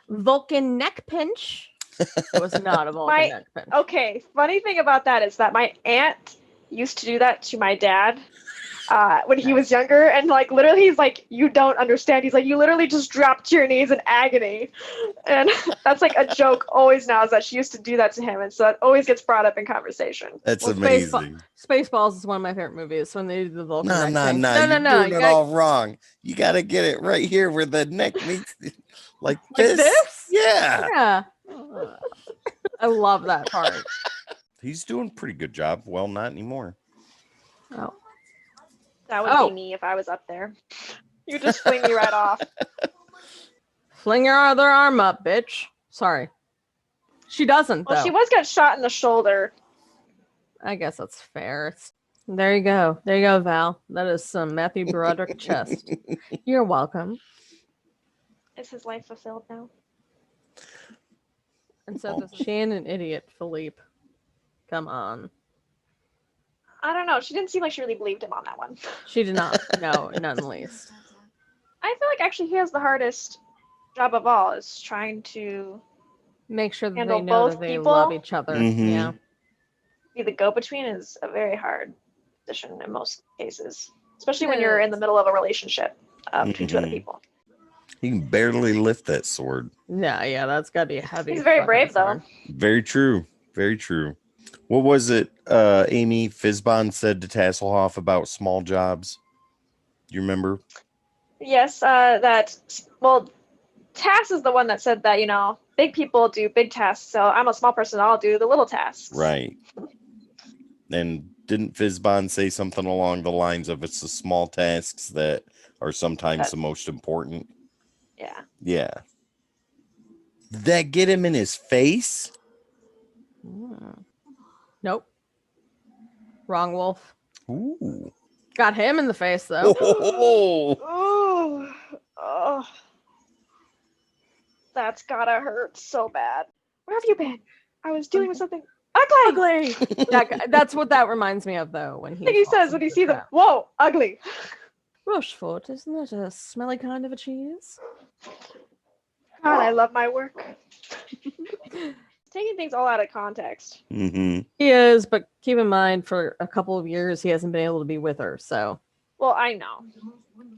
Vulcan neck pinch. It was not a Vulcan neck pinch. Okay, funny thing about that is that my aunt used to do that to my dad when he was younger, and like literally he's like, you don't understand. He's like, you literally just dropped to your knees in agony. And that's like a joke always now, is that she used to do that to him, and so it always gets brought up in conversation. That's amazing. Spaceballs is one of my favorite movies when they do the Vulcan neck pinch. No, you're doing it all wrong. You got to get it right here where the neck meets like this. Yeah. I love that part. He's doing a pretty good job. Well, not anymore. Oh. That would be me if I was up there. You just fling me right off. Fling your other arm up, bitch. Sorry. She doesn't, though. Well, she was getting shot in the shoulder. I guess that's fair. There you go. There you go, Val. That is some Matthew Broderick chest. You're welcome. Is his life fulfilled now? And so this she ain't an idiot, Philippe. Come on. I don't know. She didn't seem like she really believed him on that one. She did not. No, none the least. I feel like actually he has the hardest job of all, is trying to make sure that handle they know both that they people. love each other. Mm-hmm. Yeah. Be the go-between is a very hard position in most cases, especially when you're in the middle of a relationship between two other people. He can barely lift that sword. Yeah, that's gotta be heavy. He's very brave, sword. though. Very true. Very true. What was it Amy Fizbon said to Tasselhoff about small jobs? Do you remember? Yes, Tass is the one that said that, big people do big tasks, so I'm a small person, I'll do the little tasks. Right. And didn't Fizbon say something along the lines of it's the small tasks that are sometimes the most important? Yeah. Yeah. Did that get him in his face? Nope. Wrong wolf. Ooh. Got him in the face, though. Oh. That's gotta hurt so bad. Where have you been? I was dealing with something. Ah! Ugly. That's what that reminds me of, though. When I think he says when you see them, whoa, ugly. Rochefort, isn't that a smelly kind of a cheese? God, I love my work. Taking things all out of context. Mm-hmm. He is, but keep in mind, for a couple of years, he hasn't been able to be with her, so. Well, I know.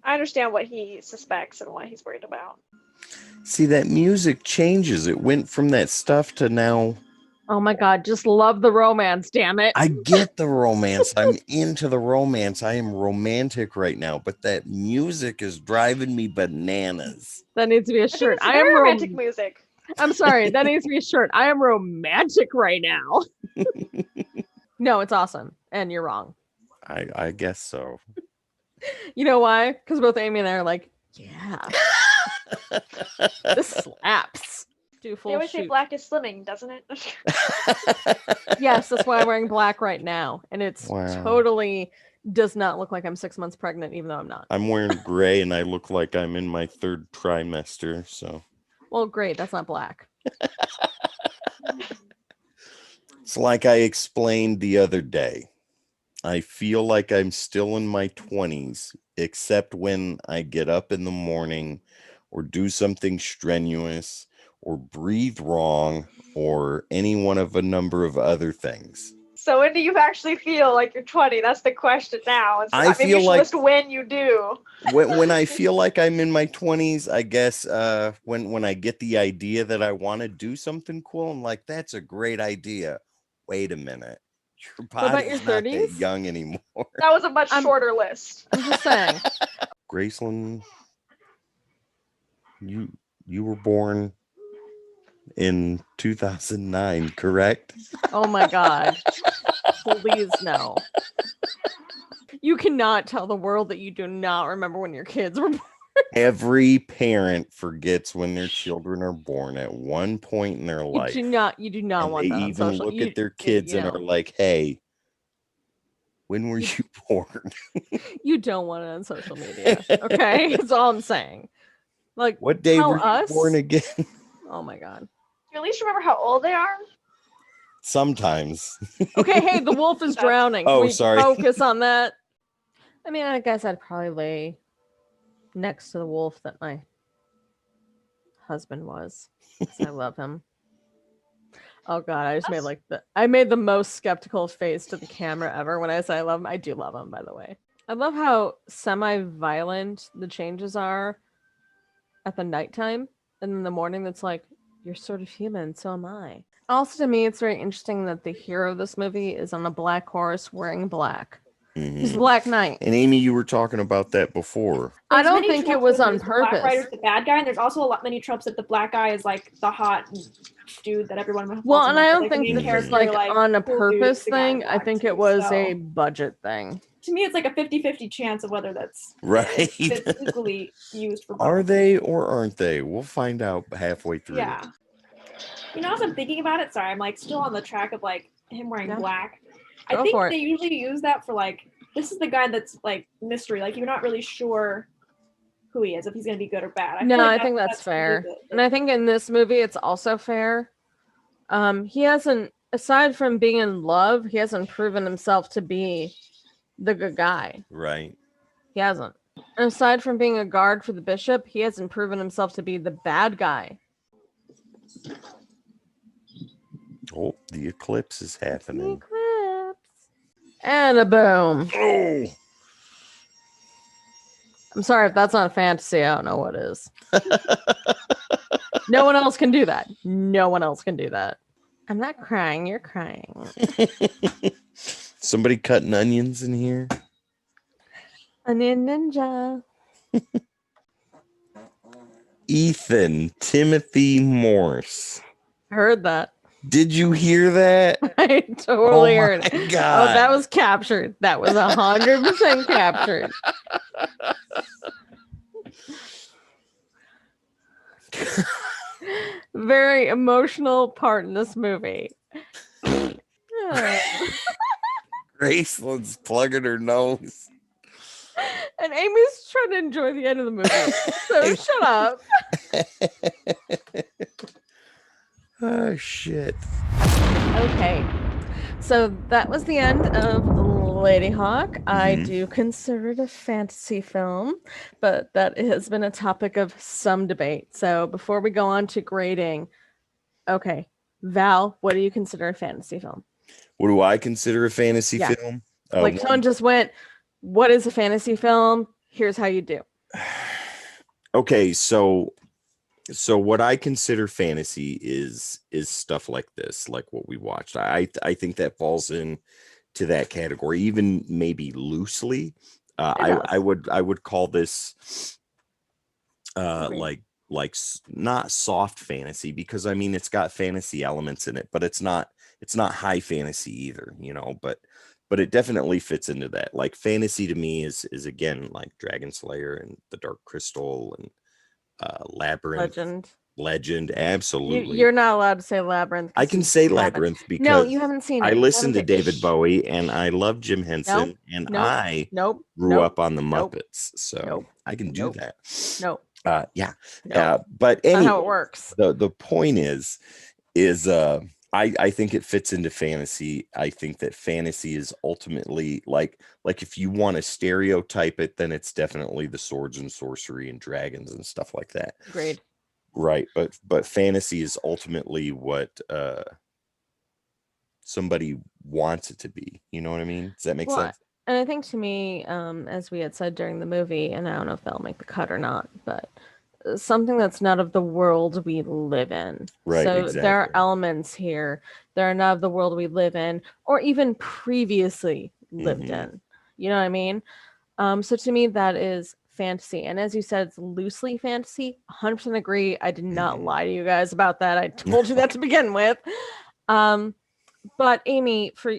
I understand what he suspects and what he's worried about. See, that music changes. It went from that stuff to now. Oh my God, just love the romance, damn it. I get the romance. I'm into the romance. I am romantic right now, but that music is driving me bananas. That needs to be a shirt. I am romantic music. I'm sorry, that needs to be a shirt. I am romantic right now. No, it's awesome. And you're wrong. I guess so. You know why? Because both Amy and I are like, yeah. This slaps. Do full They always say shoot. black is slimming, doesn't it? Yes, that's why I'm wearing black right now. And it's Wow. totally does not look like I'm 6 months pregnant, even though I'm not. I'm wearing gray and I look like I'm in my 3rd trimester, so. Well, great. That's not black. It's like I explained the other day. I feel like I'm still in my 20s, except when I get up in the morning or do something strenuous or breathe wrong or any one of a number of other things. So when do you actually feel like you're 20? That's the question now. It's I feel like list when you do. when I feel like I'm in my 20s, I guess when I get the idea that I want to do something cool, I'm like, that's a great idea. Wait a minute. Your body's not that young anymore. That was a much shorter list. I'm just saying. Graceland, you were born in 2009, correct? Oh my God. Please no. You cannot tell the world that you do not remember when your kids were born. Every parent forgets when their children are born at one point in their life. You do not want that on even social. look at their kids and are like, hey, when were you born? You don't want it on social media. Okay? That's all I'm saying. Like, what day were you born again? Oh my God. You at least remember how old they are? Sometimes. Okay, hey, the wolf is drowning. Oh, sorry. Focus on that. I mean, I guess I'd probably lay next to the wolf that my husband was. I love him. Oh God, I made the most skeptical face to the camera ever when I say I love him. I do love him, by the way. I love how semi-violent the changes are at the nighttime, and in the morning that's like, you're sort of human, so am I. Also, to me, it's very interesting that the hero of this movie is on a black horse wearing black. Mm-hmm. He's Black Knight. And Amy, you were talking about that before. I don't think it was on purpose. The Black Rider's the bad guy, and there's also many tropes that the black guy is like the hot dude that everyone. Well, and I don't think this is like on a purpose thing. I think it was a budget thing. To me, it's like a 50-50 chance of whether that's right. It's equally used for both. Are they or aren't they? We'll find out halfway through. Yeah. You know, as I'm thinking about it, sorry, I'm like still on the track of like him wearing black. I think they usually use that for like, this is the guy that's like mystery. Like you're not really sure who he is, if he's going to be good or bad. I think that's fair. And I think in this movie, it's also fair. He hasn't, aside from being in love, he hasn't proven himself to be the good guy. Right. He hasn't. And aside from being a guard for the bishop, he hasn't proven himself to be the bad guy. Oh, the eclipse is happening. And a boom. Oh. I'm sorry if that's not fantasy. I don't know what is. No one else can do that. No one else can do that. I'm not crying. You're crying. Somebody cutting onions in here. Onion ninja. Ethan Timothy Morse. Heard that. Did you hear that? I totally heard it. God. Oh, that was captured. That was 100% captured. Very emotional part in this movie. Graceland's plugging her nose. And Amy's trying to enjoy the end of the movie. So shut up. Oh, shit. Okay. So that was the end of LADYHAWKE. I do consider it a fantasy film, but that has been a topic of some debate. So before we go on to grading, okay, Val, what do you consider a fantasy film? What do I consider a fantasy film? Like someone just went, what is a fantasy film? Here's how you do. Okay, so what I consider fantasy is stuff like this, like what we watched. I think that falls in to that category, even maybe loosely. I would call this like not soft fantasy, because I mean it's got fantasy elements in it, but it's not high fantasy either, you know, but it definitely fits into that. Like fantasy to me is again like Dragon Slayer and the Dark Crystal and Labyrinth. Legend, absolutely. You're not allowed to say Labyrinth. I can say Labyrinth because no, you haven't seen it. I listened to David Bowie and I love Jim Henson I grew up on the Muppets, so I can do that. But anyway, how it works. The point is I think it fits into fantasy. I think that fantasy is ultimately like if you want to stereotype it, then it's definitely the swords and sorcery and dragons and stuff like that. Great. Right, but fantasy is ultimately what somebody wants it to be. You know what I mean? Does that make sense? And I think to me, as we had said during the movie, and I don't know if that'll make the cut or not, but something that's not of the world we live in. Right. So exactly. There are elements here that are not of the world we live in, or even previously lived in. You know what I mean? So to me, that is fantasy. And as you said, it's loosely fantasy. 100% agree. I did not lie to you guys about that. I told you that to begin with. But Amy, for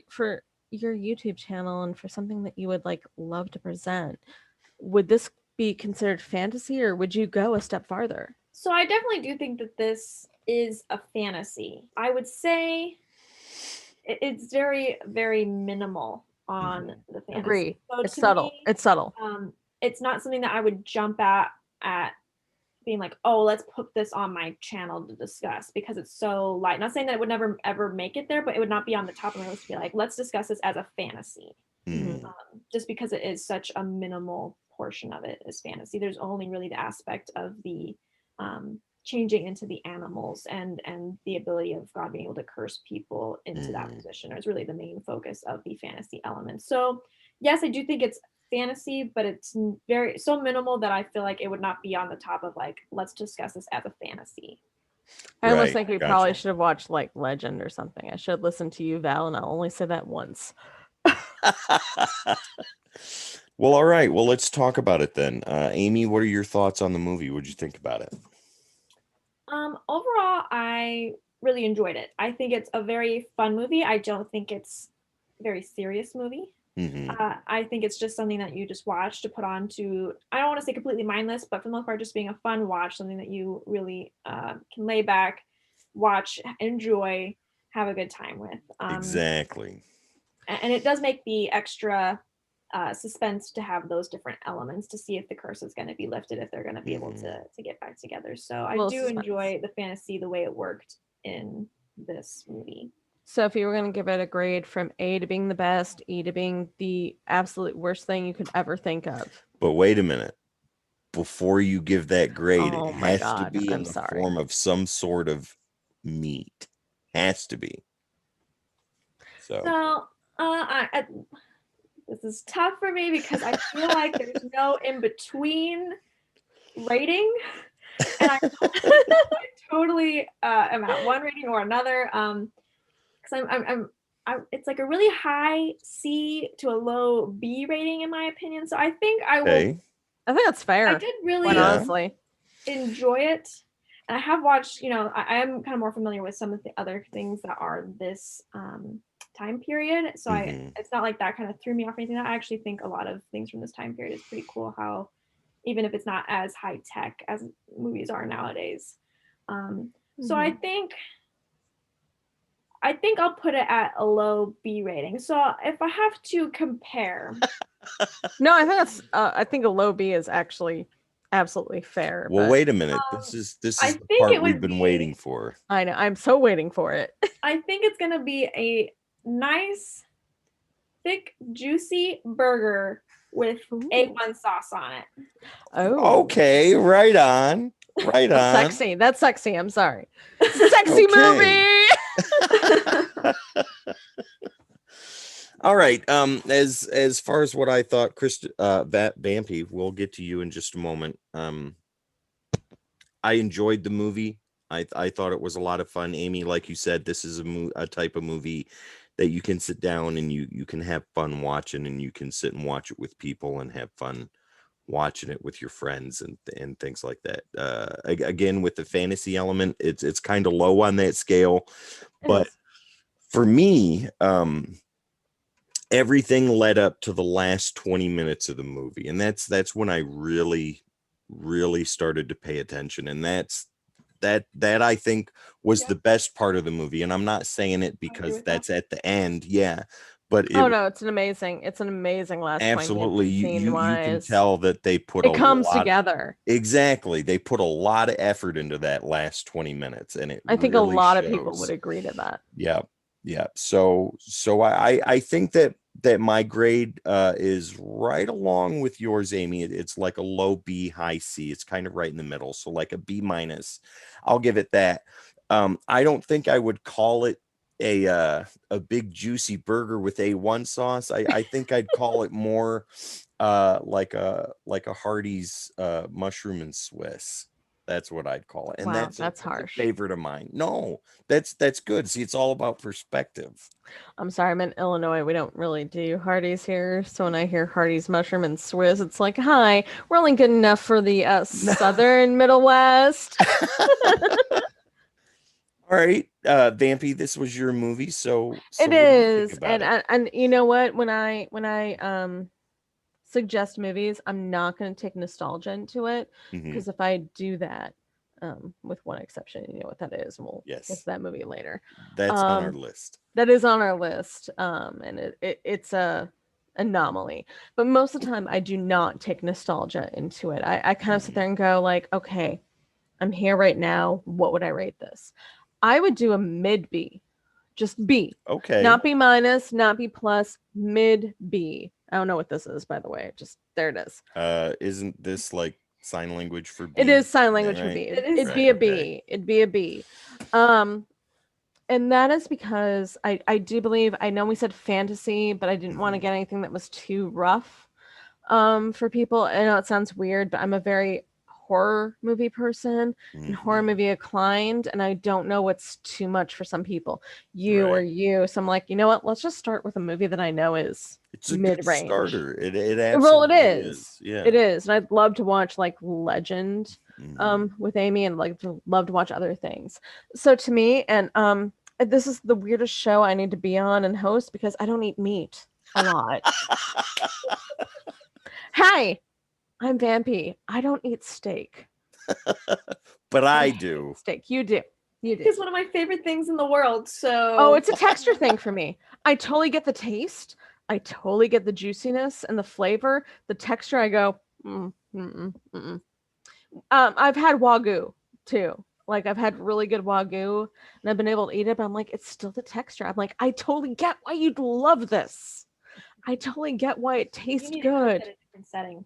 your YouTube channel and for something that you would love to present, would this be considered fantasy, or would you go a step farther? So I definitely do think that this is a fantasy. I would say it's very, very minimal on the fantasy. Agree. So it's subtle. It's subtle. It's not something that I would jump at being like, oh, let's put this on my channel to discuss because it's so light. Not saying that it would never ever make it there, but it would not be on the top of my list to be like, let's discuss this as a fantasy. Just because it is such a minimal portion of it is fantasy. There's only really the aspect of the changing into the animals and the ability of God being able to curse people into that position is really the main focus of the fantasy element. So yes, I do think it's fantasy, but it's very so minimal that I feel like it would not be on the top of like, let's discuss this as a fantasy. I almost think we probably should have watched like Legend or something. I should listen to you, Val, and I'll only say that once. Well, all right. Well, let's talk about it then. Amy, what are your thoughts on the movie? What did you think about it? Overall, I really enjoyed it. I think it's a very fun movie. I don't think it's a very serious movie. I think it's just something that you just watch to put on to, I don't want to say completely mindless, but for the most part, just being a fun watch, something that you really can lay back, watch, enjoy, have a good time with. Exactly. And it does make the extra suspense to have those different elements to see if the curse is going to be lifted, if they're going to be able to get back together. So I do enjoy the fantasy, the way it worked in this movie. So if you were going to give it a grade from A to being the best, E to being the absolute worst thing you could ever think of. But wait a minute. Before you give that grade, it has to be in the form of some sort of meat. Has to be. So this is tough for me because I feel like there's no in between rating, and I totally am at one rating or another. Because I'm it's like a really high C to a low B rating in my opinion. So I think I will. Okay. I think that's fair. I did really honestly enjoy it. And I have watched, I am kind of more familiar with some of the other things that are this time period. So it's not like that kind of threw me off or anything. I actually think a lot of things from this time period is pretty cool, how even if it's not as high tech as movies are nowadays. So I think I'll put it at a low B rating. So if I have to compare. No, I think that's I think a low B is actually absolutely fair. Well, wait a minute. This is the part we've been waiting for. I know. I'm so waiting for it. I think it's going to be a nice, thick, juicy burger with A1 sauce on it. Oh, okay, right on. Right on. Sexy. That's sexy. I'm sorry. Sexy movie. All right. As far as what I thought, Vampy, we'll get to you in just a moment. I enjoyed the movie. I thought it was a lot of fun. Amy, like you said, this is a type of movie that you can sit down and you can have fun watching, and you can sit and watch it with people and have fun watching it with your friends and things like that. Again, with the fantasy element, it's kind of low on that scale, but for me, everything led up to the last 20 minutes of the movie, and that's when I really started to pay attention, and that I think was the best part of the movie. And I'm not saying it because that's at the end, but it's an amazing last absolutely 20 minutes. You can tell that they put it comes together. Exactly, they put a lot of effort into that last 20 minutes, and I think really a lot of people would agree to that. Yeah. So I think that my grade is right along with yours, Amy. It's like a low B, high C. It's kind of right in the middle. So like a B minus. I'll give it that. I don't think I would call it a big juicy burger with A1 sauce. I think I'd call it more like a Hardee's mushroom and Swiss. That's what I'd call it. And wow, that's harsh. A favorite of mine. No, that's good. See, it's all about perspective. I'm sorry, I'm in Illinois. We don't really do Hardee's here. So when I hear Hardee's mushroom and Swiss, it's like, hi, we're only good enough for the southern Middle West. All right, Vampy, this was your movie, so it is. And you know what? When I suggest movies, I'm not going to take nostalgia into it, because if I do that, with one exception, you know what that is, and we'll get to that movie later. That's on our list. That is on our list, and it's a anomaly. But most of the time, I do not take nostalgia into it. I kind of sit there and go like, okay, I'm here right now. What would I rate this? I would do a mid B, just B. Okay. Not B minus, not B plus, mid B. I don't know what this is, by the way. Just there it is. Isn't this like sign language for B? It is sign language for B. It'd be a B. Okay. It'd be a B. And that is because I do believe, I know we said fantasy, but I didn't want to get anything that was too rough for people. I know it sounds weird, but I'm a very horror movie person and horror movie inclined, and I don't know what's too much for some people, or you. So I'm like, you know what? Let's just start with a movie that I know is mid-range. Starter. It absolutely is. Yeah, it is. And I'd love to watch like Legend with Amy, and like love to watch other things. So to me, and this is the weirdest show I need to be on and host, because I don't eat meat a lot. Hi, I'm Vampy. I don't eat steak. But I do. Steak. You do. It's one of my favorite things in the world. So oh, it's a texture thing for me. I totally get the taste. I totally get the juiciness and the flavor. The texture, I go, I've had Wagyu too. Like, I've had really good Wagyu, and I've been able to eat it, but I'm like, it's still the texture. I'm like, I totally get why you'd love this. I totally get why it tastes good. A different setting.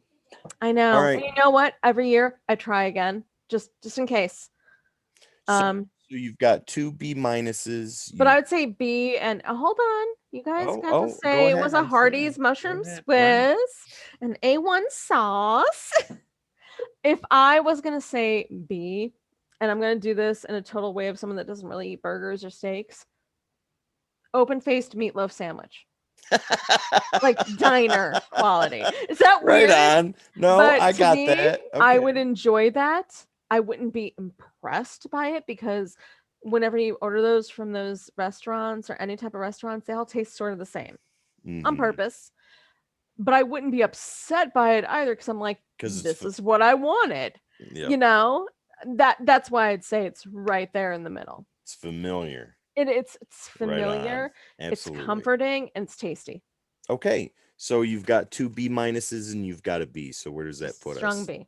I know. All right. And you know what? Every year I try again, just in case. So you've got 2 B minuses. But I would say B, and hold on. You guys got to say go it was a ahead. Hardee's mushroom Swiss, an A1 sauce. If I was going to say B, and I'm going to do this in a total way of someone that doesn't really eat burgers or steaks, open-faced meatloaf sandwich. Like diner quality. Is that weird? Right on. No, but I got that. Okay. I would enjoy that. I wouldn't be impressed by it, because whenever you order those from those restaurants or any type of restaurants, they all taste sort of the same on purpose. But I wouldn't be upset by it either, because I'm like, this is what I wanted. Yep. You know, that's why I'd say it's right there in the middle. It's familiar. It's familiar. Right, it's comforting, and it's tasty. Okay, so you've got 2 B minuses and you've got a B. So where does that put us? Strong B.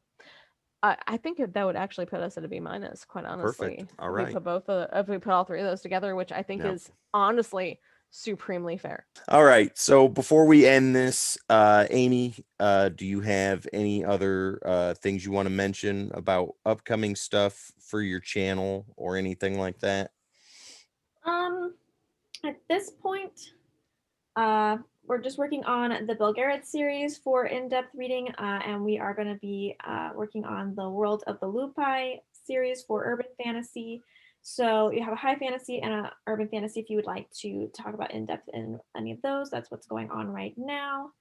I think that would actually put us at a B minus, quite honestly. Perfect. All right. If we put all three of those together, which I think is honestly supremely fair. All right. So before we end this, Amy, do you have any other things you want to mention about upcoming stuff for your channel or anything like that? At this point, we're just working on the Bill Garrett series for in-depth reading, and we are going to be working on the World of the Lupi series for urban fantasy. So you have a high fantasy and a urban fantasy. If you would like to talk about in-depth in any of those, that's what's going on right now.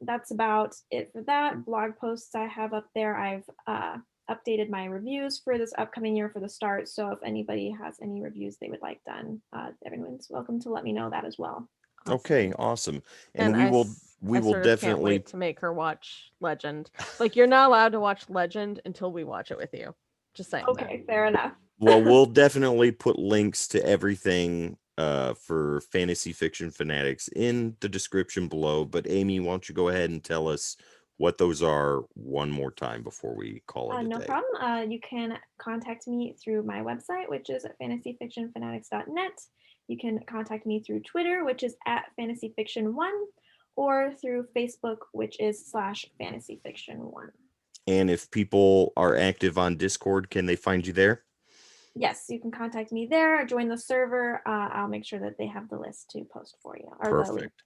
That's about it for that. Blog posts I have up there. I've updated my reviews for this upcoming year for the start. So if anybody has any reviews they would like done, everyone's welcome to let me know that as well. Awesome. Okay, awesome. And we will definitely can't wait to make her watch Legend. Like, you're not allowed to watch Legend until we watch it with you. Just saying. Okay, fair enough. Well, we'll definitely put links to everything for Fantasy Fiction Fanatics in the description below. But Amy, why don't you go ahead and tell us what those are one more time before we call it a no day. problem. You can contact me through my website, which is fantasyfictionfanatics.net. You can contact me through Twitter, which is @fantasyfiction1, or through Facebook, which is /fantasyfiction1. And if people are active on Discord, can they find you there? Yes, you can contact me there, join the server. I'll make sure that they have the list to post for you. Perfect.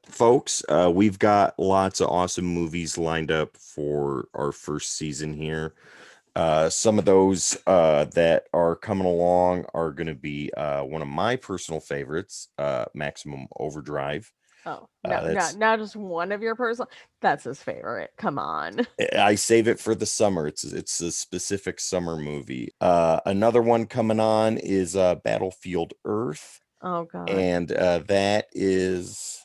Folks, we've got lots of awesome movies lined up for our first season here. Some of those that are coming along are going to be one of my personal favorites, Maximum Overdrive. Oh, now just one of your personal. That's his favorite. Come on. I save it for the summer. It's a specific summer movie. Another one coming on is Battlefield Earth. Oh God. And that is.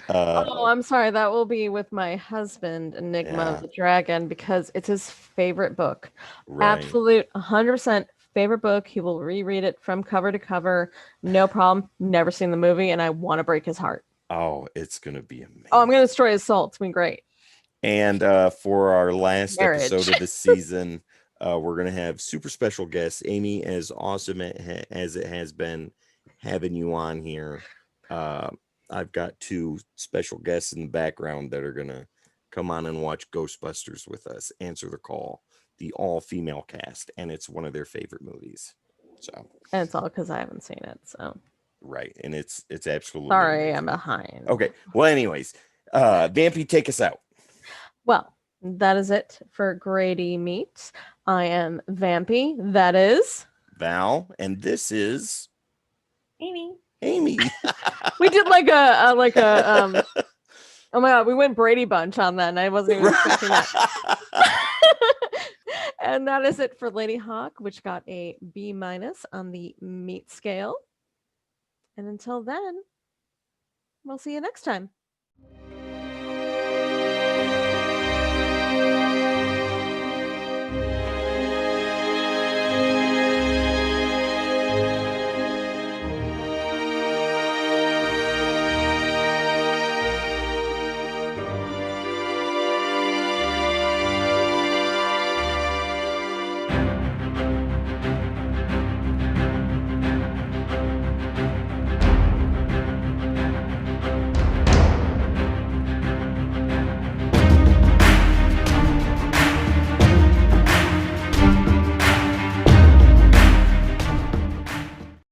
Oh, I'm sorry. That will be with my husband, Enigma of the Dragon, because it's his favorite book. Right. Absolute 100% favorite book. He will reread it from cover to cover. No problem. Never seen the movie, and I want to break his heart. Oh, it's going to be amazing. Oh, I'm going to destroy his soul. It's been great. And for our last episode of the season, we're going to have super special guests. Amy, as awesome as it has been having you on here, I've got two special guests in the background that are going to come on and watch Ghostbusters with us, answer the call, the all-female cast, and it's one of their favorite movies. So, and it's all because I haven't seen it. So, right, and it's absolutely sorry, amazing. I'm behind. Okay, well, anyways, Vampy, take us out. Well, that is it for Grady Meets. I am Vampy. That is Val, and this is Amy. We did like a oh my God, we went Brady Bunch on that, and I wasn't even expecting that. And that is it for LADYHAWKE, which got a B- on the meat scale. And until then, we'll see you next time.